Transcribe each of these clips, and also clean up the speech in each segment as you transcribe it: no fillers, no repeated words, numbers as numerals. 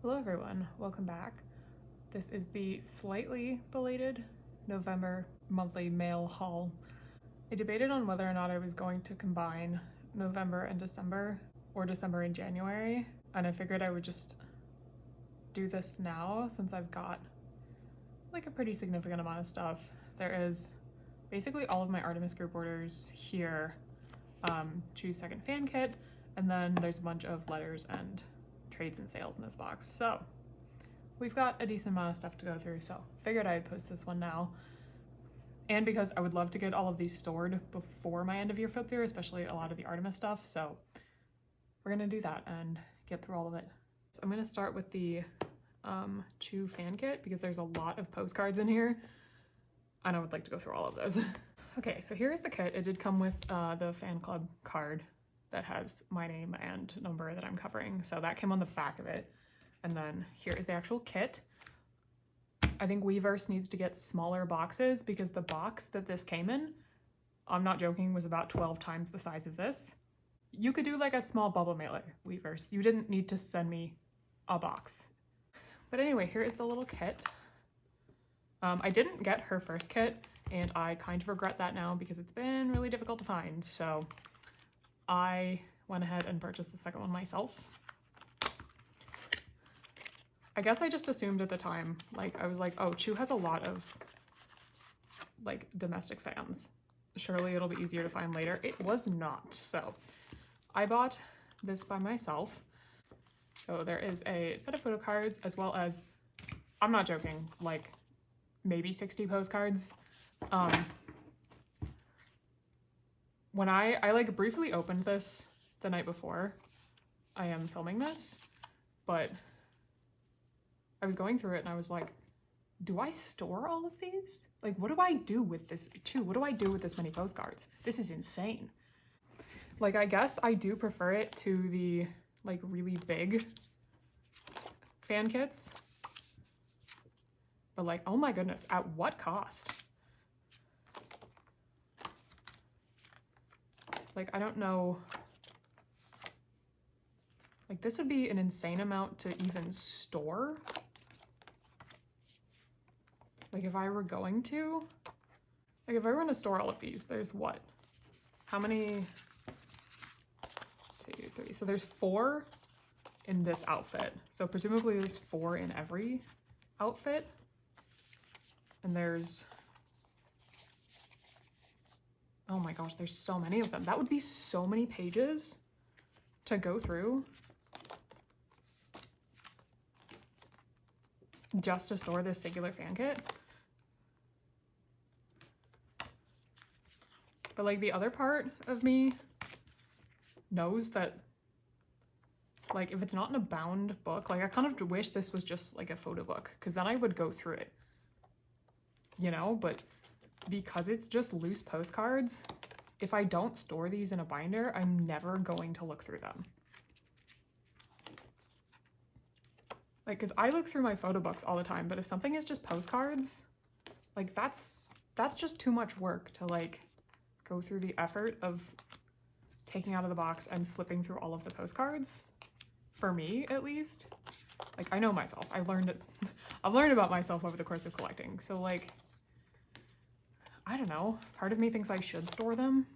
Hello everyone, welcome back. This is the slightly belated November monthly mail haul. I debated on whether or not I was going to combine November and December or December and January, and I figured I would just do this now since I've got like a pretty significant amount of stuff. There is basically all of my ARTMS group orders here, Chuu's second fan kit, and then there's a bunch of letters and trades and sales in this box. So we've got a decent amount of stuff to go through, so figured I'd post this one now. And because I would love to get all of these stored before my end of year flip through, especially a lot of the ARTMS stuff, so we're gonna do that and get through all of it. So I'm gonna start with the Chuu fan kit because there's a lot of postcards in here and I would like to go through all of those. Okay, so here's the kit. It did come with the fan club card that has my name and number that I'm covering. So that came on the back of it. And then here is the actual kit. I think Weverse needs to get smaller boxes because the box that this came in, I'm not joking, was about 12 times the size of this. You could do like a small bubble mailer, Weverse. You didn't need to send me a box. But anyway, here is the little kit. I didn't get her first kit and I kind of regret that now because it's been really difficult to find. So I went ahead and purchased the second one myself. I guess I just assumed at the time, like I was like, oh, Chuu has a lot of like domestic fans. Surely it'll be easier to find later. It was not. So I bought this by myself. So there is a set of photo cards as well as, I'm not joking, like maybe 60 postcards. When I like briefly opened this the night before I am filming this, but I was going through it and I was like, do I store all of these? Like, what do I do with this too? What do I do with this many postcards? This is insane. Like, I guess I do prefer it to the like really big fan kits, but like, oh my goodness, at what cost? Like, I don't know, like this would be an insane amount to even store. Like if I were going to, like if I were going to store all of these, there's what? How many? 2, 3, so there's 4 in this outfit. So presumably there's 4 in every outfit. And there's, oh my gosh, there's so many of them. That would be so many pages to go through just to store this singular fan kit. But like the other part of me knows that like if it's not in a bound book, like I kind of wish this was just like a photo book because then I would go through it, you know, but because it's just loose postcards, if I don't store these in a binder, I'm never going to look through them. Like, because I look through my photo books all the time, but if something is just postcards, like that's just too much work to like go through the effort of taking out of the box and flipping through all of the postcards. For me, at least. Like, I know myself. I've learned about myself over the course of collecting. So like, I don't know, part of me thinks I should store them.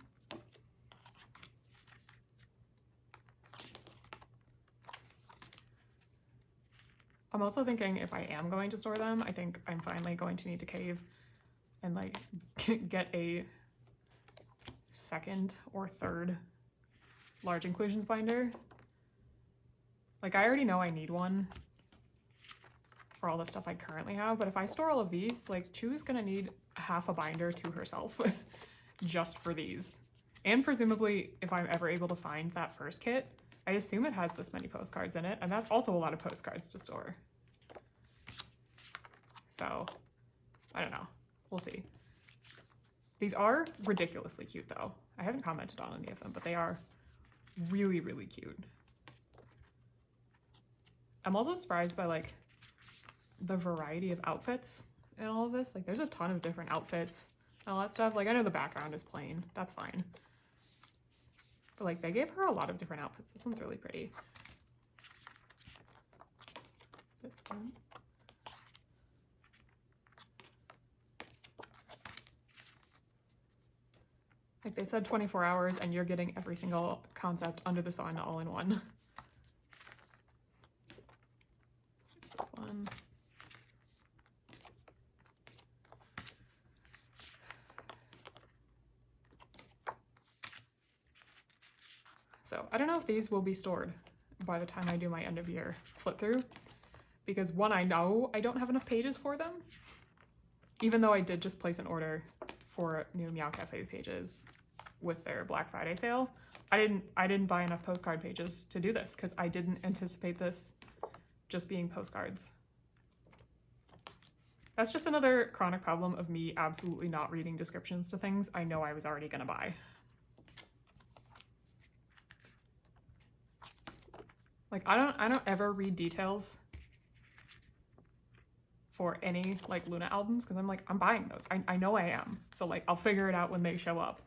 I'm also thinking if I am going to store them, I think I'm finally going to need to cave and like get a second or third large inclusions binder. Like I already know I need one for all the stuff I currently have, but if I store all of these, like Chuu is gonna need half a binder to herself just for these. And presumably if I'm ever able to find that first kit, I assume it has this many postcards in it, and that's also a lot of postcards to store. So I don't know, we'll see. These are ridiculously cute though. I haven't commented on any of them, but they are really, really cute. I'm also surprised by like the variety of outfits in all of this. Like there's a ton of different outfits and all that stuff. Like I know the background is plain, that's fine. But like they gave her a lot of different outfits. This one's really pretty. this one. Like they said 24 hours and you're getting every single concept under the sun all in one. This one. So I don't know if these will be stored by the time I do my end of year flip through, because one, I know I don't have enough pages for them, even though I did just place an order for new Meow Cafe pages with their Black Friday sale. I didn't buy enough postcard pages to do this because I didn't anticipate this just being postcards. That's just another chronic problem of me absolutely not reading descriptions to things I know I was already gonna buy. Like I don't ever read details for any like Luna albums because I'm like, I'm buying those. I know I am. So like I'll figure it out when they show up.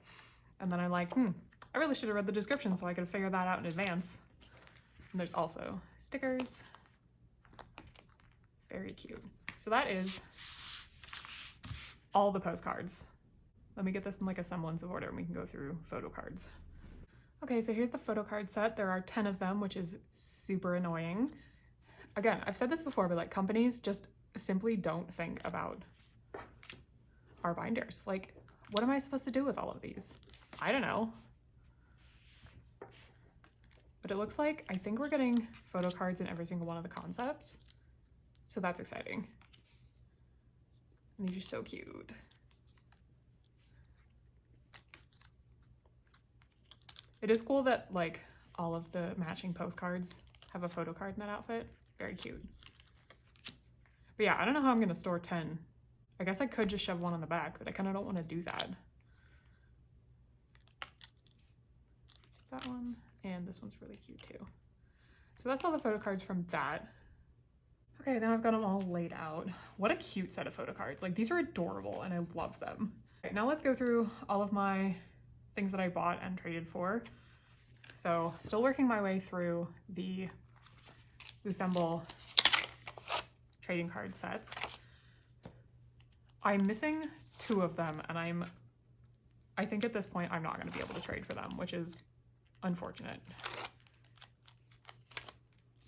And then I'm like, I really should have read the description so I could figure that out in advance. And there's also stickers. Very cute. So that is all the postcards. Let me get this in like a semblance of order and we can go through photo cards. Okay, so here's the photo card set. There are 10 of them, which is super annoying. Again, I've said this before, but like companies just simply don't think about our binders. Like, what am I supposed to do with all of these? I don't know. But it looks like, I think we're getting photo cards in every single one of the concepts. So that's exciting. And these are so cute. It is cool that like all of the matching postcards have a photo card in that outfit. Very cute. But yeah, I don't know how I'm gonna store 10. I guess I could just shove one on the back, but I kind of don't want to do that. That one, and this one's really cute too. So that's all the photo cards from that. Okay, now I've got them all laid out. What a cute set of photo cards. Like these are adorable and I love them. Okay, now let's go through all of my things that I bought and traded for. So still working my way through the Loossemble trading card sets. I'm missing 2 of them and I think at this point I'm not going to be able to trade for them, which is unfortunate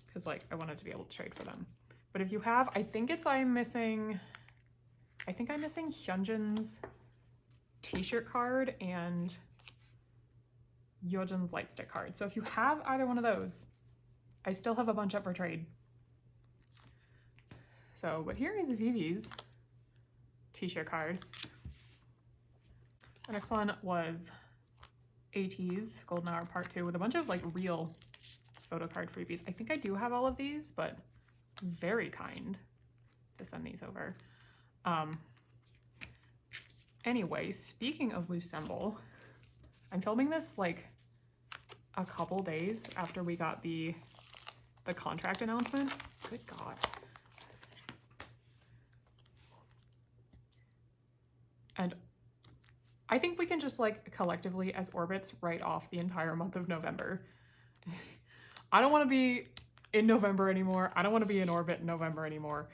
because like I wanted to be able to trade for them. But if you have, I think I'm missing Hyunjin's t-shirt card and Yeojin's light stick card. So if you have either one of those, I still have a bunch up for trade. So, but here is Vivi's t-shirt card. The next one was AT's Golden Hour Part 2 with a bunch of like real photo card freebies. I think I do have all of these, but very kind to send these over. Anyway, speaking of Loossemble, I'm filming this like a couple days after we got the contract announcement. Good God. And I think we can just like collectively as Orbits write off the entire month of November. I don't want to be in November anymore. I don't want to be in Orbit in November anymore.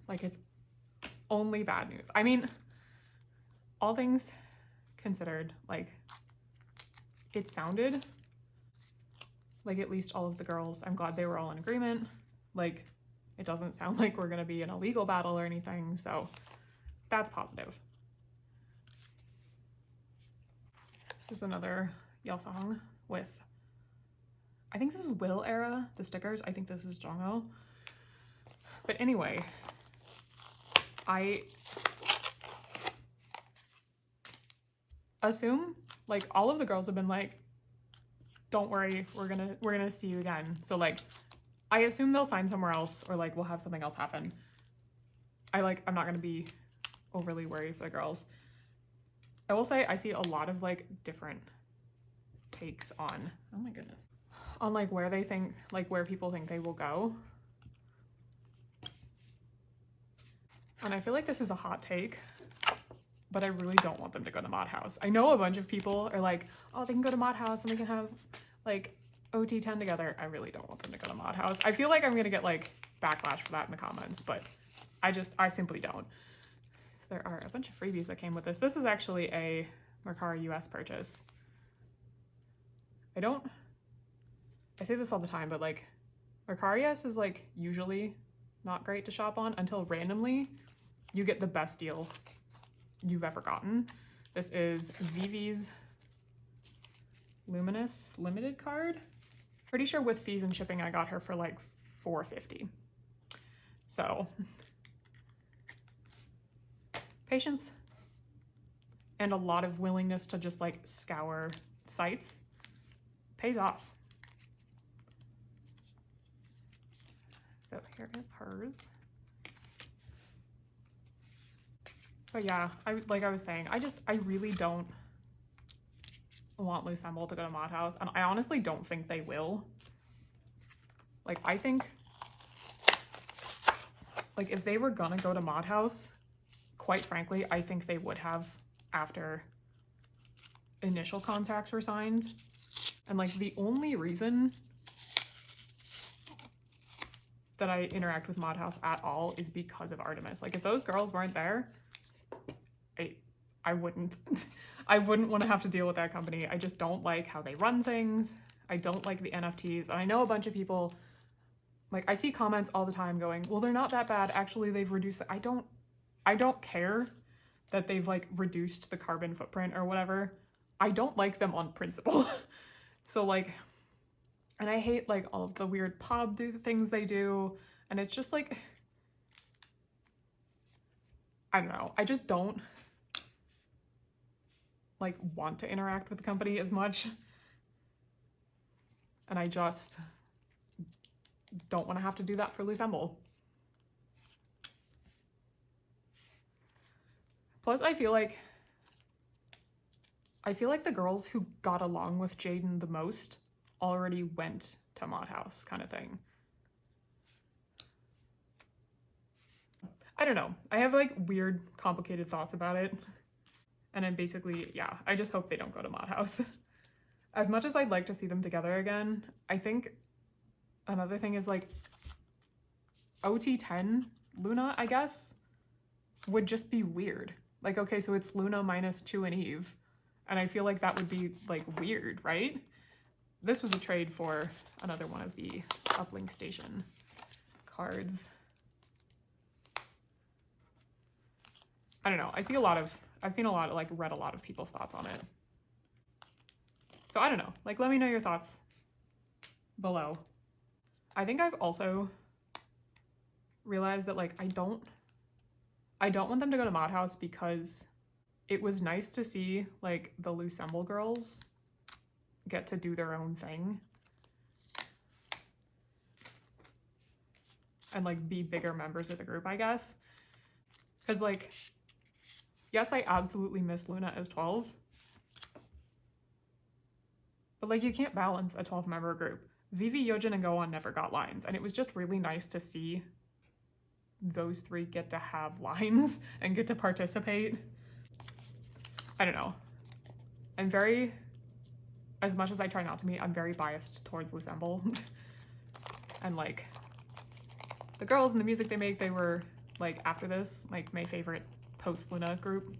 Like it's only bad news. I mean, all things considered, like it sounded like at least all of the girls, I'm glad they were all in agreement. Like it doesn't sound like we're gonna be in a legal battle or anything, so that's positive. This is another Yeosang with, I think this is Will era, the stickers. I think this is Jongho. But anyway, I assume like all of the girls have been like, don't worry, we're gonna see you again. So like I assume they'll sign somewhere else or like we'll have something else happen. I'm not gonna be overly worried for the girls. I will say I see a lot of like different takes on, oh my goodness, on like where they think, like where people think they will go. And I feel like this is a hot take, but I really don't want them to go to Mod House. I know a bunch of people are like, oh, they can go to Mod House and we can have like OT10 together. I really don't want them to go to Mod House. I feel like I'm gonna get like backlash for that in the comments, but I simply don't. So there are a bunch of freebies that came with this. This is actually a Mercari US purchase. I say this all the time, but like Mercari US is like usually not great to shop on until randomly you get the best deal you've ever gotten. This is Vivi's Luminous Limited card. Pretty sure with fees and shipping I got her for like $4.50. So patience and a lot of willingness to just like scour sites pays off. So here is hers. But yeah, like I was saying, I really don't want Loossemble to go to Mod House, and I honestly don't think they will. Like, I think, like, if they were gonna go to Mod House, quite frankly, I think they would have after initial contracts were signed. And like, the only reason that I interact with Mod House at all is because of ARTMS. Like, if those girls weren't there, I wouldn't I wouldn't want to have to deal with that company. I just don't like how they run things. I don't like the NFTs. And I know a bunch of people, like, I see comments all the time going, well, they're not that bad. Actually, they've reduced it. I don't care that they've like reduced the carbon footprint or whatever. I don't like them on principle. So like, and I hate like all of the weird pub things they do. And it's just like, I don't know. I just don't like want to interact with the company as much. And I just don't want to have to do that for Loossemble. Plus, I feel like the girls who got along with Jaden the most already went to Mod House, kind of thing. I don't know. I have like weird, complicated thoughts about it. And I'm basically, yeah, I just hope they don't go to Mod House. As much as I'd like to see them together again, I think another thing is like OT10 Luna, I guess, would just be weird. Like, okay, so it's Luna minus Chuu and Eve. And I feel like that would be like weird, right? This was a trade for another one of the Uplink Station cards. I don't know. I've seen a lot of, like, read a lot of people's thoughts on it. So I don't know. Like, let me know your thoughts below. I think I've also realized that, like, I don't want them to go to Mod House because it was nice to see, like, the Loossemble girls get to do their own thing. And, like, be bigger members of the group, I guess. Because, like, yes, I absolutely miss Luna as 12. But, like, you can't balance a 12-member group. Vivi, Yojin, and Gohan never got lines. And it was just really nice to see those three get to have lines and get to participate. I don't know. I'm very, as much as I try not to be, I'm very biased towards Loossemble. And, like, the girls and the music they make, they were, like, after this, like, my favorite post-Luna group.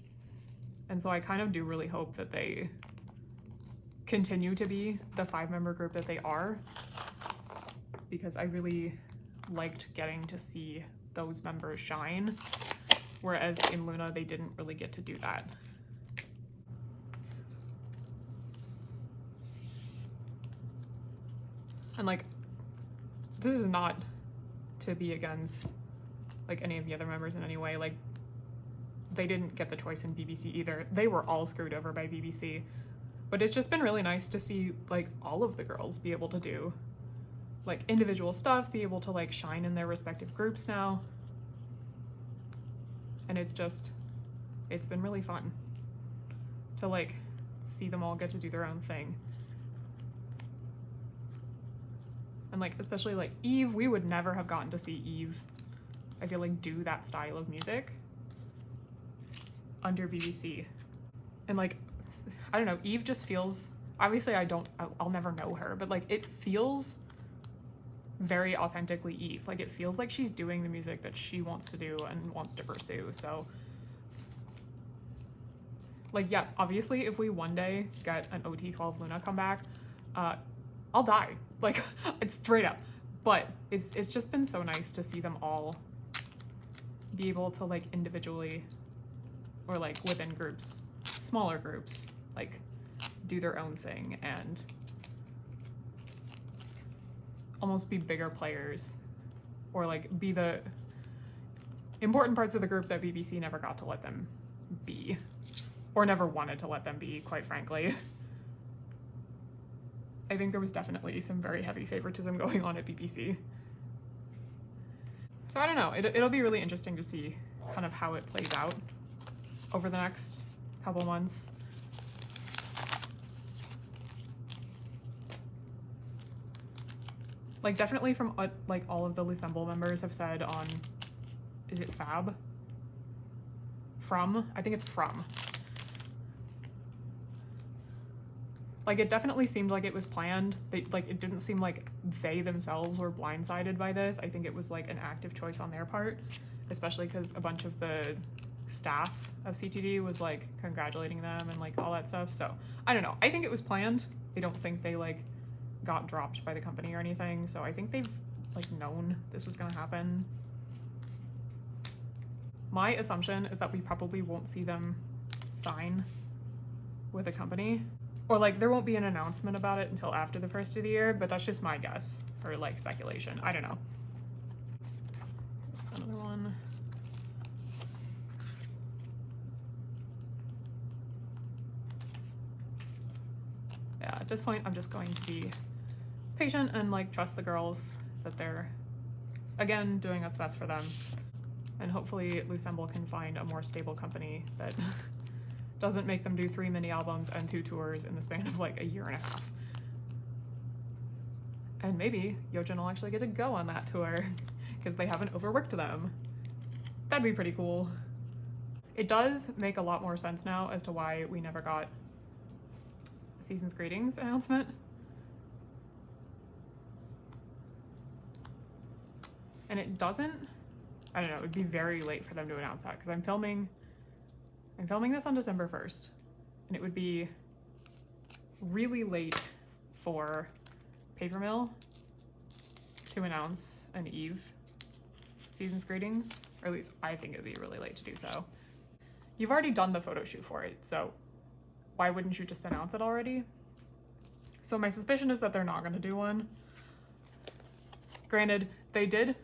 And so I kind of do really hope that they continue to be the 5-member group that they are, because I really liked getting to see those members shine, whereas in Luna they didn't really get to do that. And, like, this is not to be against, like, any of the other members in any way. Like, they didn't get the choice in BBC either. They were all screwed over by BBC. But it's just been really nice to see, like, all of the girls be able to do, like, individual stuff, be able to, like, shine in their respective groups now. And it's been really fun to, like, see them all get to do their own thing. And, like, especially, like, Eve, we would never have gotten to see Eve, I feel like, do that style of music. under BBC. And like, I don't know, Eve just feels, obviously I'll never know her, but like it feels very authentically Eve. Like it feels like she's doing the music that she wants to do and wants to pursue. So like, yes, obviously if we one day get an OT12 Luna comeback, I'll die. Like, it's straight up. But it's just been so nice to see them all be able to like individually or like within groups, smaller groups, like do their own thing and almost be bigger players or like be the important parts of the group that BBC never got to let them be or never wanted to let them be, quite frankly. I think there was definitely some very heavy favoritism going on at BBC. So I don't know, it'll be really interesting to see kind of how it plays out over the next couple months. Like definitely from what like all of the Loossemble members have said on, is it Fab? From? I think it's From. Like it definitely seemed like it was planned. Like it didn't seem like they themselves were blindsided by this. I think it was like an active choice on their part, especially because a bunch of the staff of CTD was like congratulating them and like all that stuff. So I don't know. I think it was planned. I don't think they like got dropped by the company or anything. So I think they've like known this was gonna happen. My assumption is that we probably won't see them sign with a company. Or like there won't be an announcement about it until after the first of the year, but that's just my guess or like speculation. I don't know. That's another one. Yeah, at this point I'm just going to be patient and like trust the girls that they're again doing what's best for them. And hopefully Loossemble can find a more stable company that doesn't make them do 3 mini albums and 2 tours in the span of like a year and a half. And maybe Yeojin will actually get to go on that tour because they haven't overworked them. That'd be pretty cool. It does make a lot more sense now as to why we never got a Season's Greetings announcement. And it doesn't, I don't know, it would be very late for them to announce that because I'm filming this on December 1st, and it would be really late for Paper Mill to announce an Eve Season's Greetings, or at least I think it'd be really late to do so. You've already done the photo shoot for it, so why wouldn't you just announce it already? So my suspicion is that they're not going to do one. Granted, they did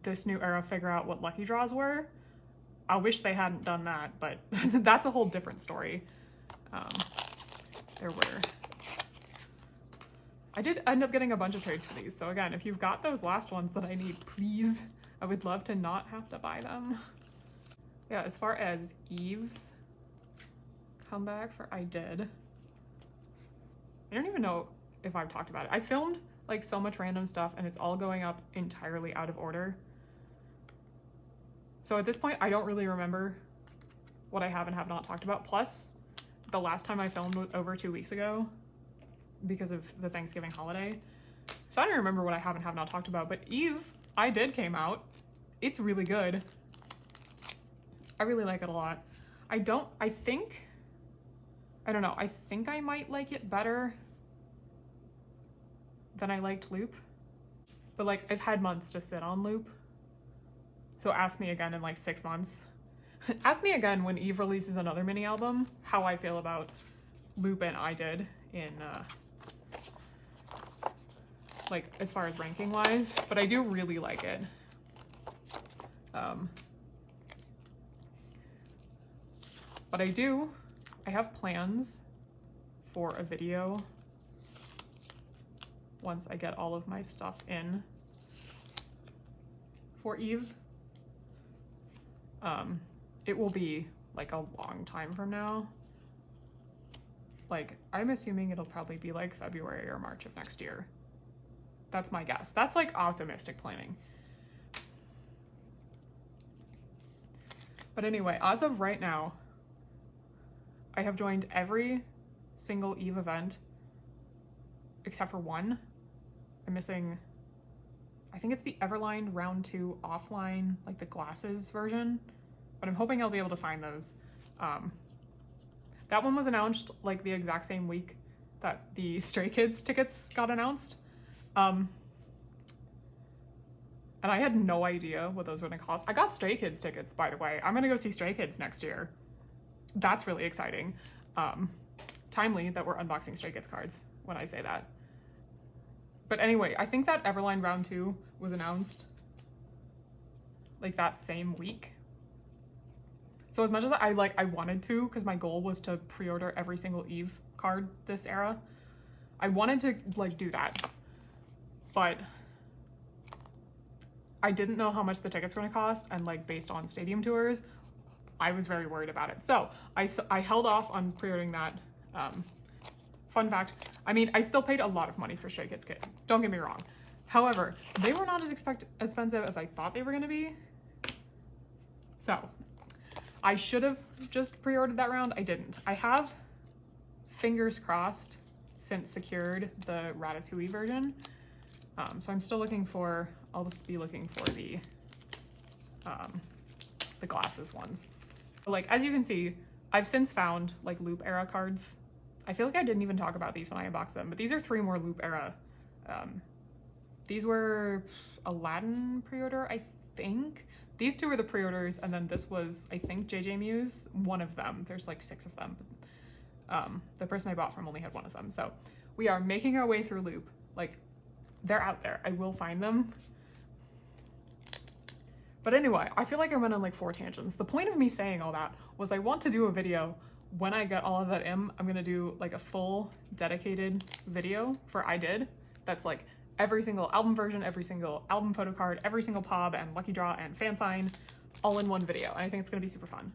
this new era figure out what lucky draws were. I wish they hadn't done that, but that's a whole different story. I did end up getting a bunch of trades for these. So again, if you've got those last ones that I need, please, I would love to not have to buy them. Yeah, as far as Eve's comeback for I Did, I don't even know if I've talked about it. I filmed like so much random stuff and it's all going up entirely out of order. So at this point, I don't really remember what I have and have not talked about. Plus, the last time I filmed was over 2 weeks ago because of the Thanksgiving holiday. So I don't remember what I have and have not talked about, but Eve, I Did came out. It's really good. I really like it a lot. I think I might like it better than I liked Loop. But like, I've had months to sit on Loop. So ask me again in like 6 months. Ask me again when Eve releases another mini album how I feel about Loop and I Did in like as far as ranking wise, but I do really like it. But I have plans for a video once I get all of my stuff in for Eve. It will be like a long time from now. Like, I'm assuming it'll probably be like February or March of next year. That's my guess. That's like optimistic planning. But anyway, as of right now, I have joined every single Eve event except for one. I'm missing, I think it's the Everline round 2 offline, like the glasses version, but I'm hoping I'll be able to find those. That one was announced like the exact same week that the Stray Kids tickets got announced. And I had no idea what those were gonna cost. I got Stray Kids tickets, by the way. I'm gonna go see Stray Kids next year. That's really exciting. Timely that we're unboxing Stray Kids cards when I say that. But anyway, I think that Everline round 2 was announced like that same week. So as much as I wanted to, because my goal was to pre-order every single Eve card this era, I wanted to like do that, but I didn't know how much the tickets were gonna cost, and like based on stadium tours, I was very worried about it. So I held off on pre-ordering that. Fun fact, I mean, I still paid a lot of money for Stray Kids kits, don't get me wrong. However, they were not as expensive as I thought they were gonna be. So I should have just pre-ordered that round. I didn't. I have, fingers crossed, since secured the Ratatouille version. So I'm still looking for, I'll just be looking for the glasses ones. But like, as you can see, I've since found like Loop era cards. I feel like I didn't even talk about these when I unboxed them, but these are 3 more Loop era. These were Aladdin pre-order, I think. These 2 were the pre-orders, and then this was, I think, JJ Muse, one of them. There's like 6 of them. But, the person I bought from only had 1 of them. So we are making our way through Loop. Like, they're out there. I will find them. But anyway, I feel like I went on like 4 tangents. The point of me saying all that was I want to do a video when I get all of that in. I'm gonna do like a full dedicated video for I Did. That's like every single album version, every single album photo card, every single POB and lucky draw and fan sign, all in one video. And I think it's gonna be super fun.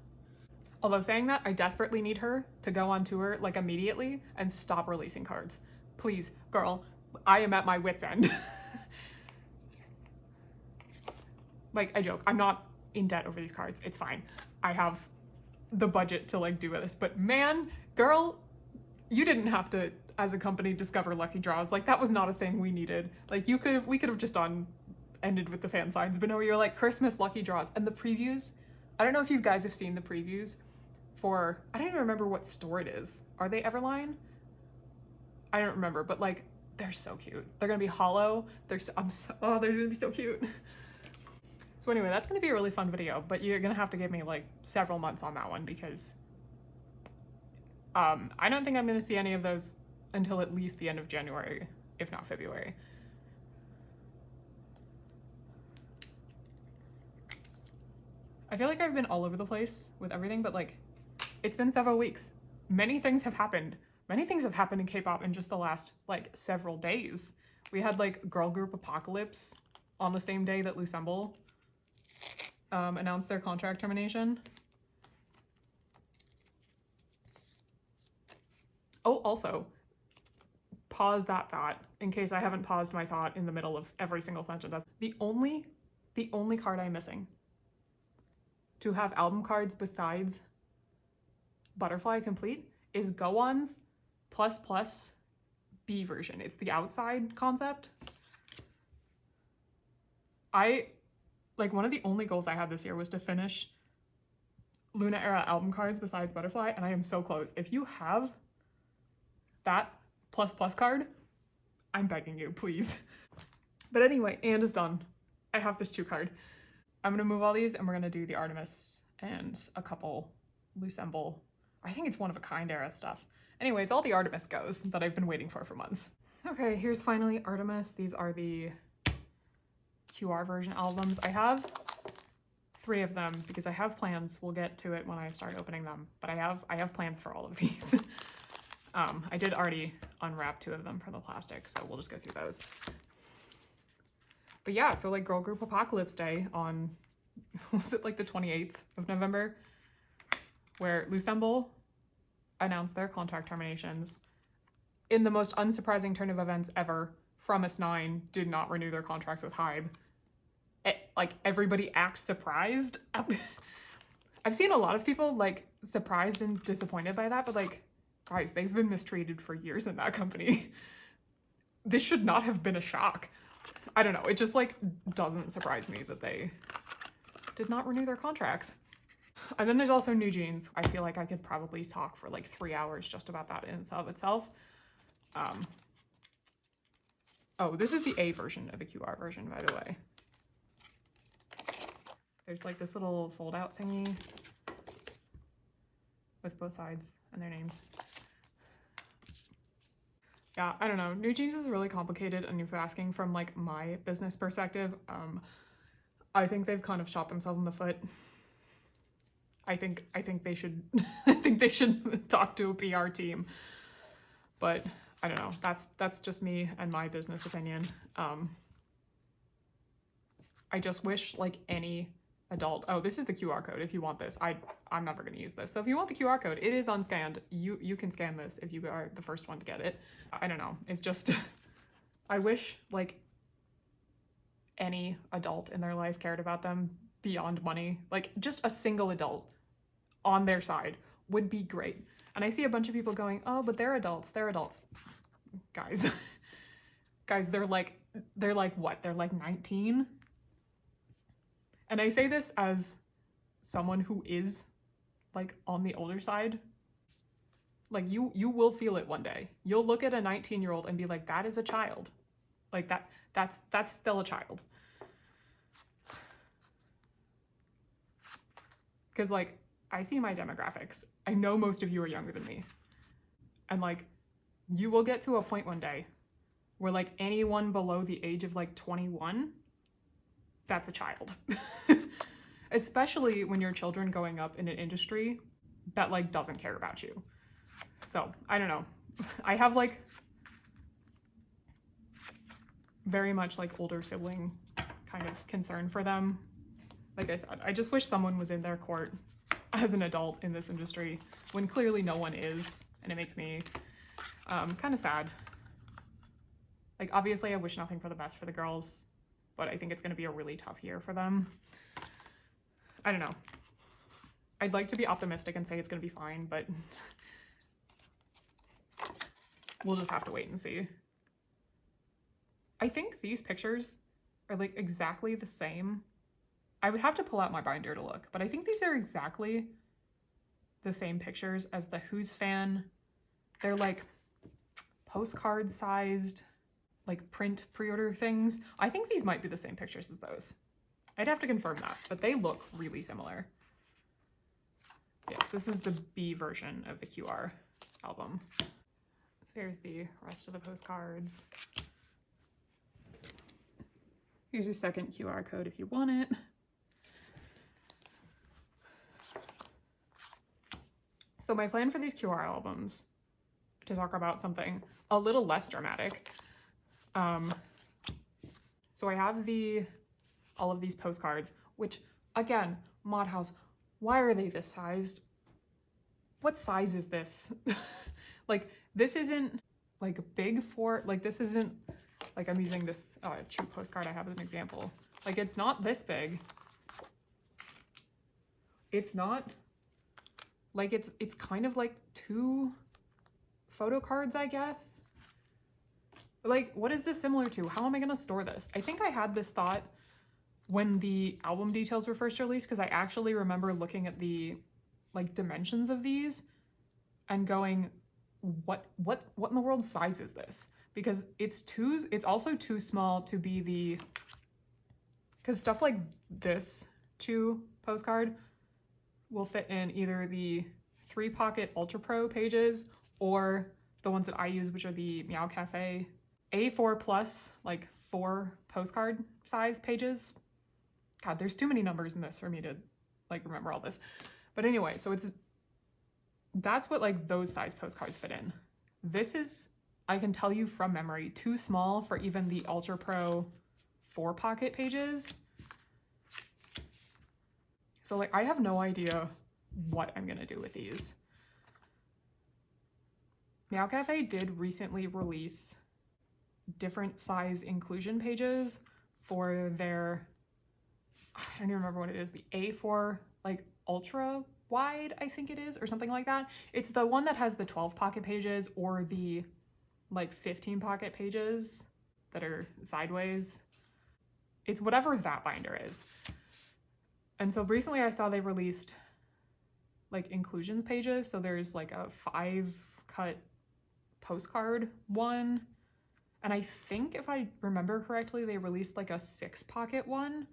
Although saying that, I desperately need her to go on tour like immediately and stop releasing cards. Please, girl, I am at my wit's end. Like, I joke, I'm not in debt over these cards. It's fine. I have the budget to like do this, but man, girl, you didn't have to, as a company, discover lucky draws. Like, that was not a thing we needed. Like, we could have just ended with the fan signs, but no, you're like Christmas lucky draws. And the previews, I don't know if you guys have seen the previews for, I don't even remember what store it is. Are they Everline? I don't remember, but like, they're so cute. They're gonna be hollow. They're gonna be so cute. So anyway, that's gonna be a really fun video, but you're gonna have to give me like several months on that one because I don't think I'm gonna see any of those until at least the end of January, if not February. I feel like I've been all over the place with everything, but like, it's been several weeks. Many things have happened. Many things have happened in K-pop in just the last like several days. We had like girl group Apocalypse on the same day that Loossemble announced their contract termination. Oh, also, pause that thought in case I haven't paused my thought in the middle of every single sentence. The only card I'm missing to have album cards besides Butterfly Complete is Go-On's ++ B version. It's the outside concept. Like, one of the only goals I had this year was to finish Luna era album cards besides Butterfly, and I am so close. If you have that ++ card, I'm begging you, please. But anyway, and is done. I have this Chuu card. I'm gonna move all these and we're gonna do the ARTMS and a couple Loossemble. I think it's one of a kind era stuff. Anyway, it's all the ARTMS goes that I've been waiting for months. Okay, here's finally ARTMS. These are the QR version albums. I have 3 of them because I have plans. We'll get to it when I start opening them, but I have plans for all of these. I did already unwrap 2 of them from the plastic, so we'll just go through those. But yeah, so like Girl Group Apocalypse Day on, was it like the 28th of November, where Loossemble announced their contract terminations. In the most unsurprising turn of events ever, From S9 did not renew their contracts with Hybe. Like, everybody acts surprised. I've seen a lot of people like surprised and disappointed by that, but like, guys, they've been mistreated for years in that company. This should not have been a shock. I don't know, it just like doesn't surprise me that they did not renew their contracts. And then there's also New Jeans. I feel like I could probably talk for like 3 hours just about that in itself. Oh, this is the A version of the QR version, by the way. There's like this little fold out thingy with both sides and their names. Yeah, I don't know. New Jeans is really complicated, and if you're asking from like my business perspective, I think they've kind of shot themselves in the foot. I think they should I think they should talk to a PR team. But I don't know. That's just me and my business opinion. I just wish like any adult. Oh, this is the QR code if you want this. I'm never going to use this. So if you want the QR code, it is unscanned. You can scan this if you are the first one to get it. I don't know. It's just I wish like any adult in their life cared about them beyond money. Like just a single adult on their side would be great. And I see a bunch of people going, "Oh, but they're adults. They're adults." Guys. Guys, they're like what? They're like 19. And I say this as someone who is like on the older side. Like you will feel it one day. You'll look at a 19-year-old and be like, that is a child. Like that's still a child. Because like I see my demographics. I know most of you are younger than me. And like you will get to a point one day where like anyone below the age of like 21, that's a child. Especially when you're children going up in an industry that like doesn't care about you. So I don't know. I have like very much like older sibling kind of concern for them. Like I said, I just wish someone was in their court as an adult in this industry when clearly no one is, and it makes me kind of sad. Like obviously I wish nothing for the best for the girls, but I think it's going to be a really tough year for them. I don't know. I'd like to be optimistic and say it's going to be fine, but we'll just have to wait and see. I think these pictures are like exactly the same. I would have to pull out my binder to look, but I think these are exactly the same pictures as the Who's Fan. They're like postcard sized, like print pre-order things. I think these might be the same pictures as those. I'd have to confirm that, but they look really similar. Yes, this is the B version of the QR album. So here's the rest of the postcards. Here's your second QR code if you want it. So my plan for these QR albums, to talk about something a little less dramatic. So I have all of these postcards, which again, Mod House, why are they this sized? What size is this? Like this isn't like big for, like this isn't, like I'm using this Chuu postcard I have as an example. Like it's not this big. It's not, like it's kind of like 2 photo cards, I guess. Like, what is this similar to? How am I gonna store this? I think I had this thought when the album details were first released, because I actually remember looking at the like dimensions of these and going, what in the world size is this? Because it's also too small to be the, because stuff like this Chuu postcard will fit in either the 3-pocket Ultra Pro pages or the ones that I use, which are the Meow Cafe A4 plus, like 4 postcard size pages. God, there's too many numbers in this for me to like remember all this. But anyway, so that's what like those size postcards fit in. This is, I can tell you from memory, too small for even the Ultra Pro 4-pocket pages. So like I have no idea what I'm gonna do with these. Meow Cafe did recently release different size inclusion pages for their, I don't even remember what it is, the A4 like ultra wide, I think it is, or something like that. It's the one that has the 12 pocket pages or the like 15 pocket pages that are sideways. It's whatever that binder is. And so recently I saw they released like inclusions pages. So there's like a 5-cut postcard one. And I think if I remember correctly, they released like a 6-pocket one.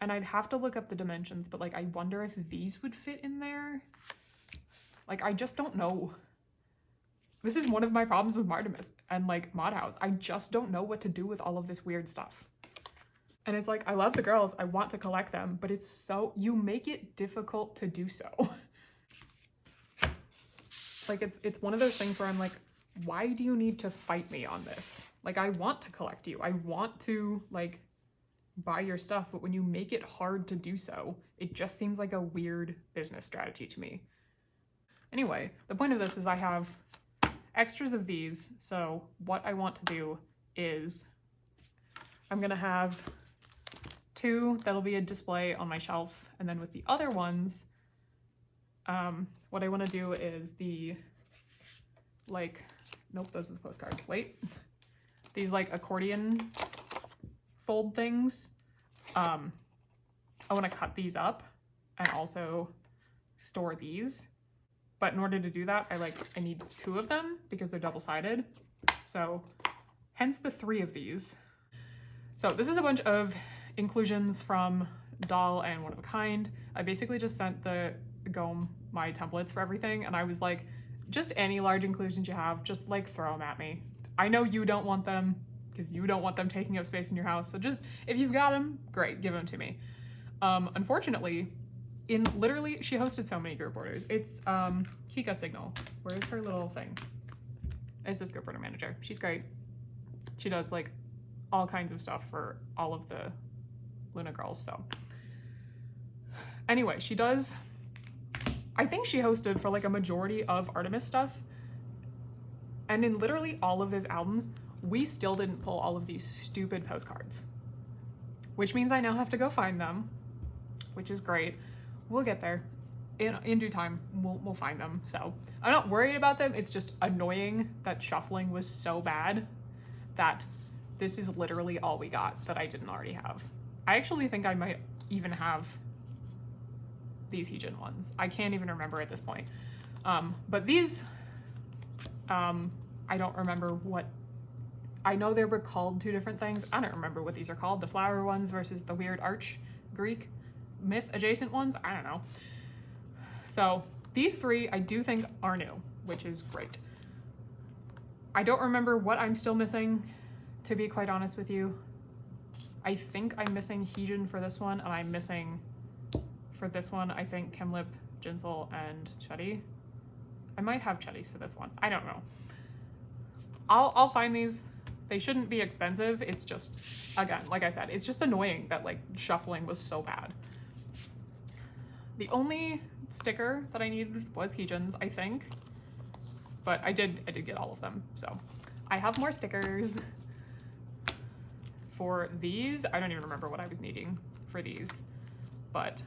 And I'd have to look up the dimensions, but like I wonder if these would fit in there. Like I just don't know. This is one of my problems with ARTMS and like Mod House. I just don't know what to do with all of this weird stuff. And it's like, I love the girls, I want to collect them, but it's so, you make it difficult to do so. Like it's one of those things where I'm like, why do you need to fight me on this? Like I want to collect you. I want to like buy your stuff, but when you make it hard to do so, it just seems like a weird business strategy to me. Anyway, the point of this is I have extras of these. So what I want to do is I'm gonna have 2 that'll be a display on my shelf, and then with the other ones, what I want to do is the like, nope, those are the postcards. Wait, these like accordion fold things. I want to cut these up and also store these. But in order to do that, I need 2 of them because they're double-sided. So hence the 3 of these. So this is a bunch of inclusions from Dall and One of a Kind. I basically just sent the GOM my templates for everything, and I was like, just any large inclusions you have, just like throw them at me. I know you don't want them because you don't want them taking up space in your house. So just, if you've got them, great, give them to me. Unfortunately, literally, she hosted so many group orders. It's Kika Signal. Where's her little thing? Is this group order manager? She's great. She does like all kinds of stuff for all of the Luna girls. So anyway, she does, I think she hosted for like a majority of ARTMS stuff. And in literally all of those albums, we still didn't pull all of these stupid postcards, which means I now have to go find them, which is great. We'll get there. In due time, we'll find them. So I'm not worried about them. It's just annoying that shuffling was so bad that this is literally all we got that I didn't already have. I actually think I might even have these Heejin ones. I can't even remember at this point. But these, I don't remember what, I know they were called 2 different things. I don't remember what these are called. The flower ones versus the weird arch Greek myth adjacent ones. I don't know. So these 3 I do think are new, which is great. I don't remember what I'm still missing, to be quite honest with you. I think I'm missing Heejin for this one, and I'm missing for this one, I think Kimlip, Jinsel, and Chuddy. I might have Chuddies for this one. I don't know. I'll find these. They shouldn't be expensive. It's just, again, like I said, it's just annoying that like shuffling was so bad. The only sticker that I needed was Heejin's, I think, but I did get all of them. So I have more stickers for these. I don't even remember what I was needing for these, but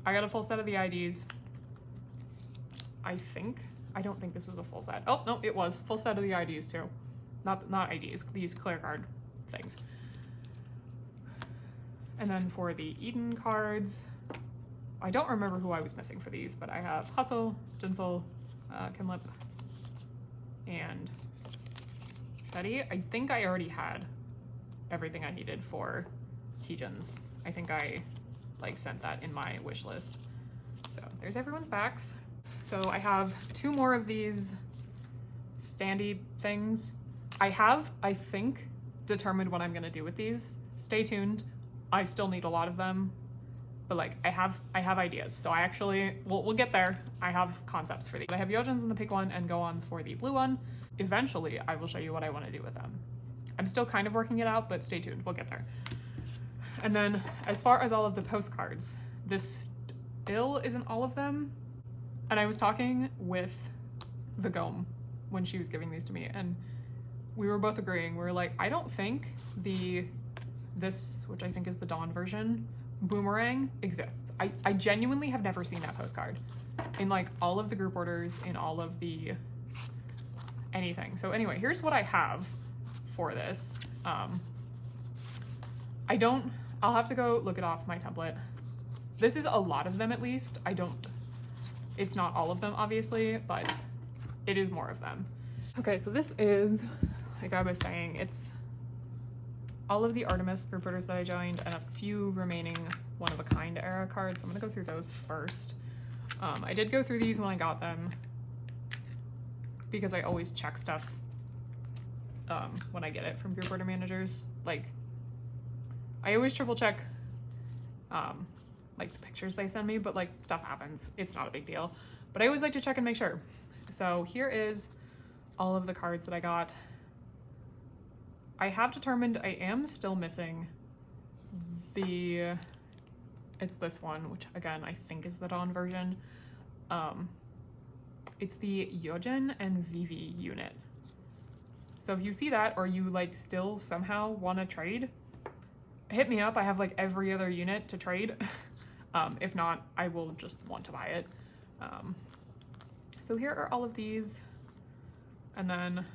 I got a full set of the IDs. I don't think this was a full set. Oh, no, it was full set of the IDs too. Not IDs, these clear card things. And then for the Eden cards, I don't remember who I was missing for these, but I have Hustle, Jinsel, Kimlip, and Shetty. I think I already had everything I needed for Heejin's. I think I like sent that in my wish list. So there's everyone's backs. So I have 2 more of these standee things. I have, I think, determined what I'm gonna do with these. Stay tuned. I still need a lot of them, but like I have ideas. So I actually, we'll get there. I have concepts for these. I have Yojins in the pink one and Goans for the blue one. Eventually, I will show you what I want to do with them. I'm still kind of working it out, but stay tuned. We'll get there. And then as far as all of the postcards, this still isn't all of them. And I was talking with the GOM when she was giving these to me, and we were both agreeing. We were like, I don't think this, which I think is the Dawn version, Boomerang exists. I genuinely have never seen that postcard in like all of the group orders, in all of the anything. So anyway, here's what I have for this. I'll have to go look it off my template. This is a lot of them at least. It's not all of them obviously, but it is more of them. Okay, so this is, like I was saying, it's all of the ARTMS group orders that I joined and a few remaining one-of-a-kind era cards. I'm gonna go through those first. I did go through these when I got them because I always check stuff when I get it from group order managers. Like, I always triple check like the pictures they send me, but like stuff happens. It's not a big deal, but I always like to check and make sure. So here is all of the cards that I got. I have determined I am still missing it's this one, which again, I think is the Dawn version. It's the Yojin and Vivi unit. So if you see that, or you like still somehow want to trade, hit me up. I have like every other unit to trade. If not, I will just want to buy it. So here are all of these. And then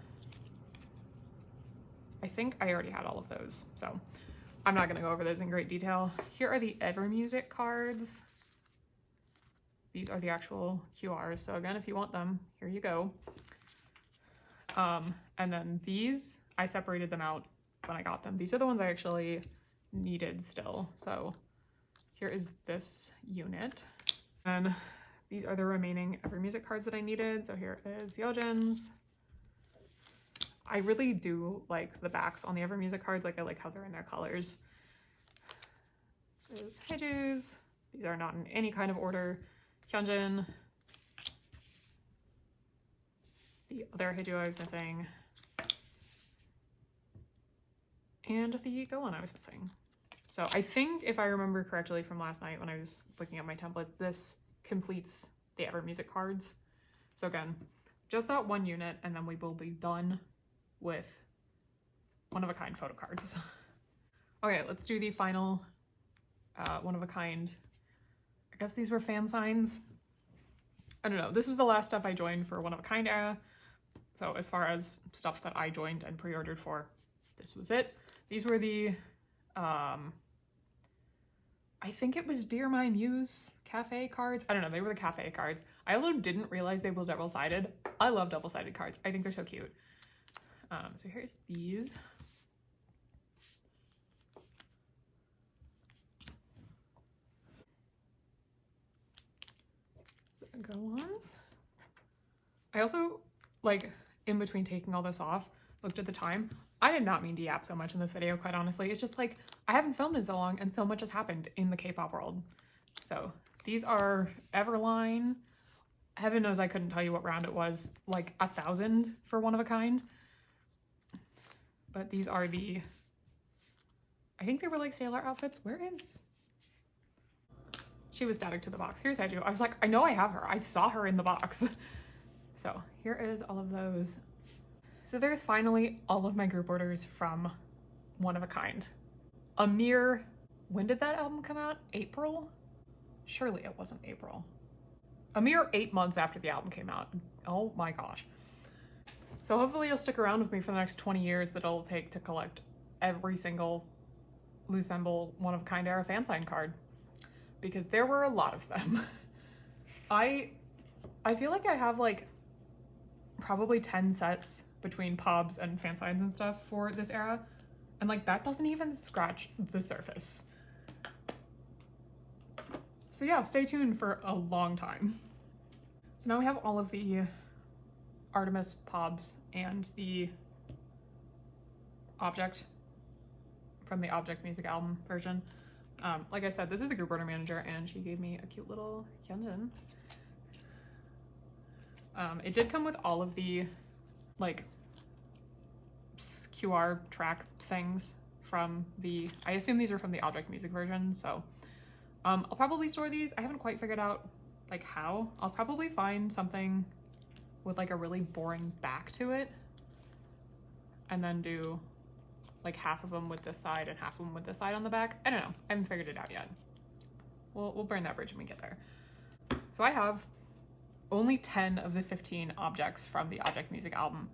I think I already had all of those, so I'm not gonna go over those in great detail. Here are the Ever Music cards. These are the actual QRs. So again, if you want them, here you go. And then these, I separated them out when I got them. These are the ones I actually needed still. So here is this unit. And these are the remaining Ever Music cards that I needed. So here is Yojin's. I really do like the backs on the Ever Music cards. Like, I like how they're in their colors. This is Heiju's. These are not in any kind of order. Hyunjin. The other Heiju I was missing. And the Go-On I was missing. So I think, if I remember correctly from last night when I was looking at my templates, this completes the Ever Music cards. So again, just that one unit, and then we will be done with one-of-a-kind photo cards. Okay, let's do the final one-of-a-kind. I guess these were fan signs. I don't know. This was the last stuff I joined for one-of-a-kind era. So as far as stuff that I joined and pre-ordered for, this was it. These were the, I think it was Dear My Muse cafe cards. I don't know. They were the cafe cards. I also didn't realize they were double-sided. I love double-sided cards. I think they're so cute. So here's these. So Go-Ons. I also, like, in between taking all this off, looked at the time. I did not mean to yap so much in this video, quite honestly. It's just like, I haven't filmed in so long and so much has happened in the K-pop world. So these are Everline. Heaven knows I couldn't tell you what round it was, like 1,000 for one-of-a-kind. But these are the, I think they were like sailor outfits. Where is, she was static to the box. Here's Heiju. I was like, I know I have her. I saw her in the box. So here is all of those. So there's finally all of my group orders from one-of-a-kind. A mere, when did that album come out? April? Surely it wasn't April. A mere 8 months after the album came out. Oh my gosh. So hopefully you'll stick around with me for the next 20 years that it'll take to collect every single Loossemble one-of-a-kind era fan sign card, because there were a lot of them. I feel like I have like probably 10 sets between pobs and fan signs and stuff for this era, and like that doesn't even scratch the surface. So yeah, stay tuned for a long time. So now we have all of the ARTMS pobs and the Object from the Object music album version. Like I said, this is the group order manager, and she gave me a cute little Hyunjin. It did come with all of the like QR track things from the, I assume these are from the Object music version, so I'll probably store these. I haven't quite figured out like how. I'll probably find something with like a really boring back to it, and then do like half of them with this side and half of them with this side on the back. I don't know. I haven't figured it out yet. we'll burn that bridge when we get there. So I have only 10 of the 15 objects from the Object Music album.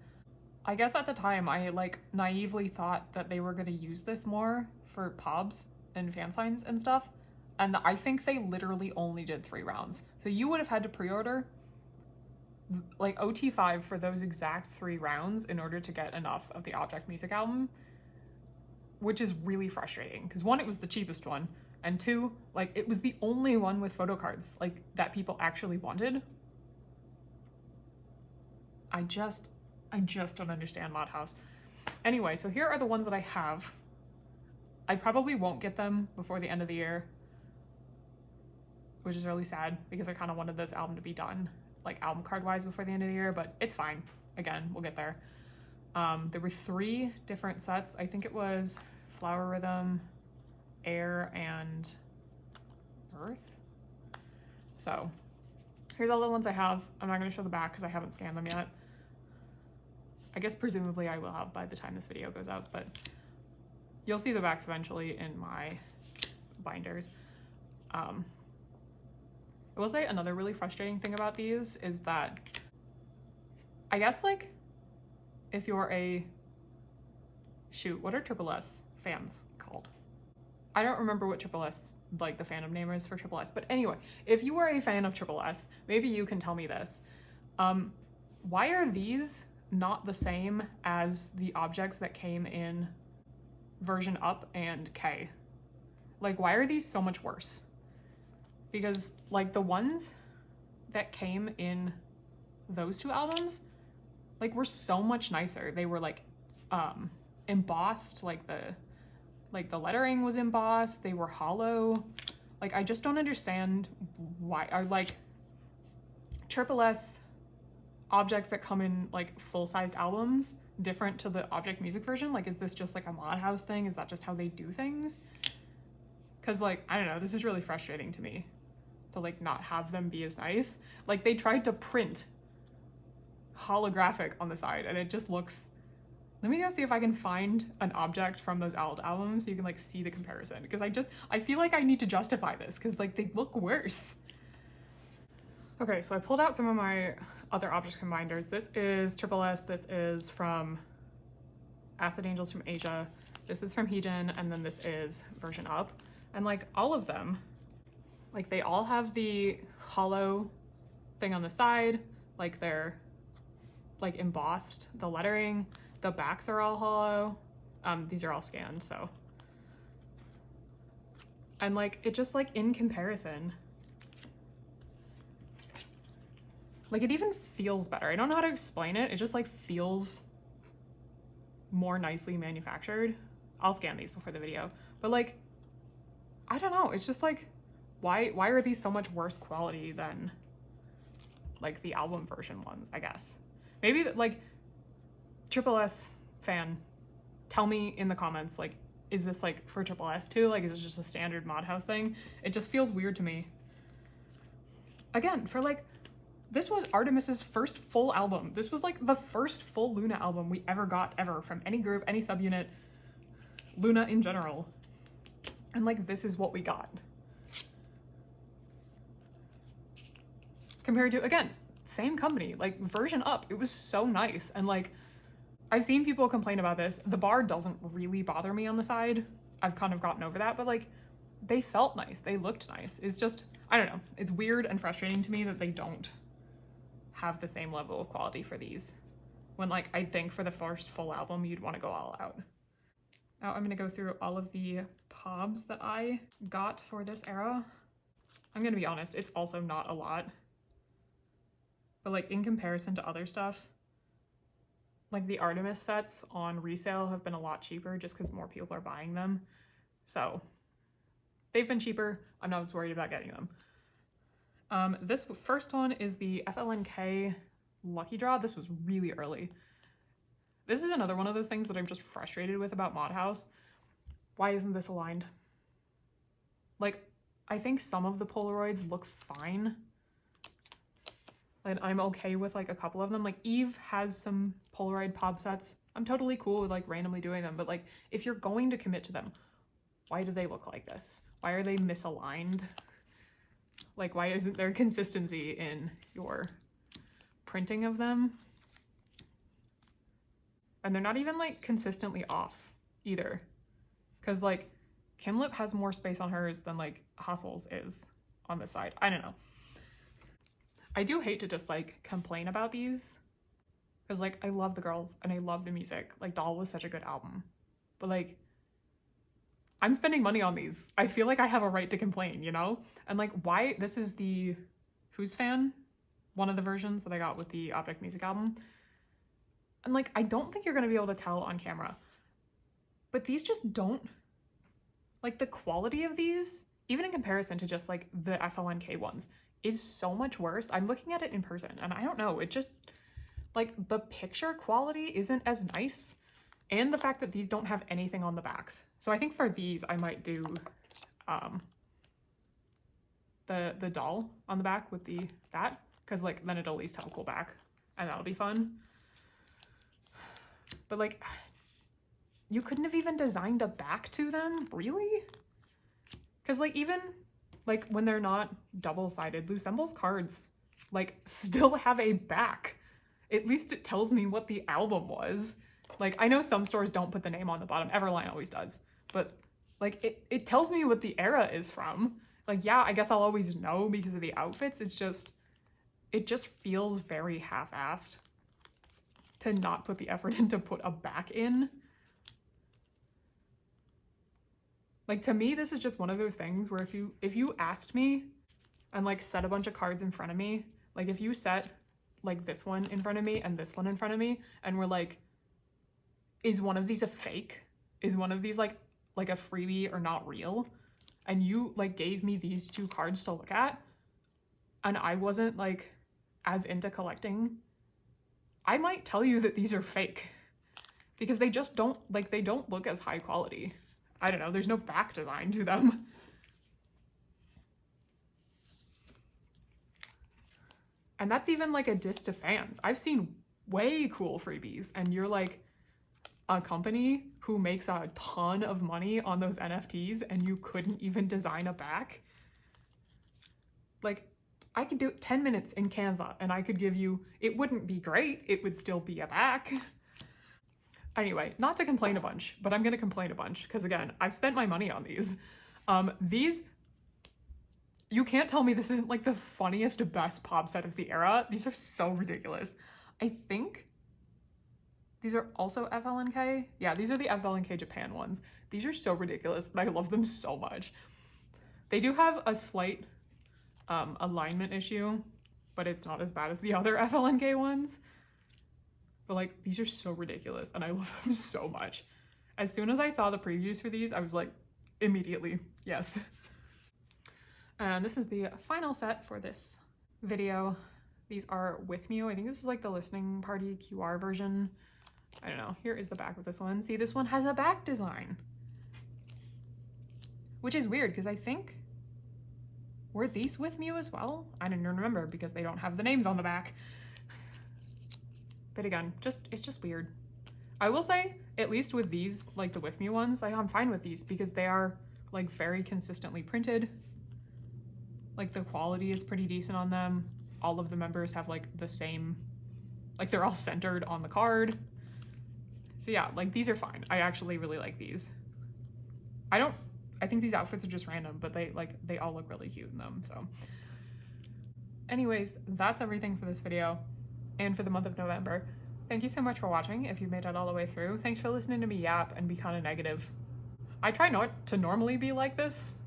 I guess at the time I like naively thought that they were going to use this more for pobs and fan signs and stuff, and I think they literally only did 3 rounds. So you would have had to pre-order like OT5 for those exact 3 rounds in order to get enough of the Object Music album, which is really frustrating because 1, it was the cheapest one, and 2, like it was the only one with photo cards like that people actually wanted. I just don't understand Modhouse. Anyway, so here are the ones that I have. I probably won't get them before the end of the year, which is really sad because I kind of wanted this album to be done, like album card wise, before the end of the year, but it's fine. Again, we'll get there. There were 3 different sets. I think it was Flower Rhythm, Air, and Earth. So here's all the ones I have. I'm not going to show the back because I haven't scanned them yet. I guess presumably I will have by the time this video goes out, but you'll see the backs eventually in my binders. I will say another really frustrating thing about these is that I guess like if you're a, shoot, what are Triple S fans called? I don't remember what Triple S, like the fandom name is for Triple S, but anyway, if you are a fan of Triple S, maybe you can tell me this. Why are these not the same as the objects that came in version Up and K? Like, why are these so much worse? Because like the ones that came in those 2 albums, like were so much nicer. They were like embossed, like the lettering was embossed, they were hollow. Like I just don't understand why are like Triple S objects that come in like full-sized albums different to the Object Music version. Like, is this just like a Modhouse thing? Is that just how they do things? Because like, I don't know, this is really frustrating to me to like not have them be as nice. Like they tried to print holographic on the side and it just looks, let me go see if I can find an object from those old albums so you can like see the comparison, because I feel like I need to justify this because like they look worse. Okay, so I pulled out some of my other object combiners. This is Triple S, this is from Acid Angels from Asia, this is from Heejin, and then this is version Up. And like all of them, like they all have the hollow thing on the side, like they're like embossed, the lettering, the backs are all hollow. These are all scanned, so. And like, it just like in comparison, like it even feels better. I don't know how to explain it. It just like feels more nicely manufactured. I'll scan these before the video, but like, I don't know. It's just like, why are these so much worse quality than like the album version ones, I guess. Maybe like Triple S fan, tell me in the comments, like, is this like for Triple S too? Like, is it just a standard Modhouse thing? It just feels weird to me. Again, for like, this was ARTMS's first full album. This was like the first full Luna album we ever got from any group, any subunit, Luna in general. And like, this is what we got. Compared to, again, same company, like version Up, it was so nice. And like, I've seen people complain about this. The bar doesn't really bother me on the side. I've kind of gotten over that, but like, they felt nice. They looked nice. It's just, I don't know. It's weird and frustrating to me that they don't have the same level of quality for these. When like, I think for the first full album, you'd want to go all out. Now I'm gonna go through all of the pobs that I got for this era. I'm gonna be honest, it's also not a lot. But like in comparison to other stuff, like the ARTMS sets on resale have been a lot cheaper just because more people are buying them. So they've been cheaper. I'm not as worried about getting them. This first one is the FLNK Lucky Draw. This was really early. This is another one of those things that I'm just frustrated with about Modhouse. Why isn't this aligned? Like, I think some of the Polaroids look fine. And I'm okay with like a couple of them. Like Eve has some Polaroid pob sets. I'm totally cool with like randomly doing them, but like if you're going to commit to them, why do they look like this? Why are they misaligned? Like, why isn't there consistency in your printing of them? And they're not even like consistently off either. Cause like Kimlip has more space on hers than like Hustle's is on this side. I don't know. I do hate to just like complain about these. Cause like I love the girls and I love the music. Like Dall was such a good album. But like, I'm spending money on these. I feel like I have a right to complain, you know? And like, why? This is the Who's Fan? One of the versions that I got with the OOAK music album. And like, I don't think you're gonna be able to tell on camera. But these just don't, like the quality of these, even in comparison to just like the FLNK ones, is so much worse. I'm looking at it in person and I don't know, it just, like the picture quality isn't as nice. And the fact that these don't have anything on the backs. So I think for these, I might do the Dall on the back with that, because like then it'll at least have a cool back and that'll be fun. But like, you couldn't have even designed a back to them, really? Because like even like when they're not double-sided, Loosemble's cards like still have a back. At least it tells me what the album was. Like, I know some stores don't put the name on the bottom. Everline always does. But, like, it tells me what the era is from. Like, yeah, I guess I'll always know because of the outfits. It's just, it just feels very half-assed to not put the effort in to put a back in. Like, to me, this is just one of those things where if you asked me and, like, set a bunch of cards in front of me, like, if you set, like, this one in front of me and this one in front of me, and we're like, is one of these a fake? Is one of these like a freebie or not real? And you like gave me these two cards to look at and I wasn't like as into collecting, I might tell you that these are fake because they just don't like, they don't look as high quality. I don't know, there's no back design to them. And that's even like a diss to fans. I've seen way cool freebies and you're like a company who makes a ton of money on those NFTs and you couldn't even design a back. Like, I could do 10 minutes in Canva and I could give you, it wouldn't be great, it would still be a back. Anyway, not to complain a bunch, but I'm gonna complain a bunch because again, I've spent my money on these. These, you can't tell me this isn't like the funniest, best pop set of the era. These are so ridiculous. I think these are also FLNK. Yeah, these are the FLNK Japan ones. These are so ridiculous, but I love them so much. They do have a slight alignment issue, but it's not as bad as the other FLNK ones. But like, these are so ridiculous and I love them so much. As soon as I saw the previews for these, I was like, immediately, yes. And this is the final set for this video. These are With Mew. I think this is like the listening party QR version. I don't know. Here is the back of this one. See, this one has a back design. Which is weird because I think, were these With Mew as well? I don't remember because they don't have the names on the back. But again, it's just weird. I will say, at least with these, like the With Mew ones, I'm fine with these because they are like very consistently printed. Like the quality is pretty decent on them. All of the members have like the same, like they're all centered on the card. So yeah, like these are fine. I actually really like these. I think these outfits are just random, but they all look really cute in them, so. Anyways, that's everything for this video and for the month of November. Thank you so much for watching if you made it all the way through. Thanks for listening to me yap and be kind of negative. I try not to normally be like this.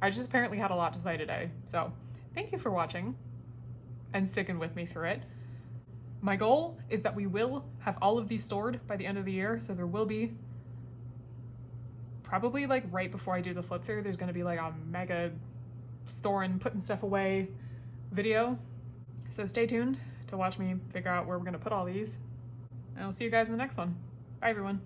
I just apparently had a lot to say today, so thank you for watching and sticking with me through it. My goal is that we will have all of these stored by the end of the year, so there will be probably like right before I do the flip through, there's gonna be like a mega storing, putting stuff away video. So stay tuned to watch me figure out where we're gonna put all these, and I'll see you guys in the next one. Bye everyone.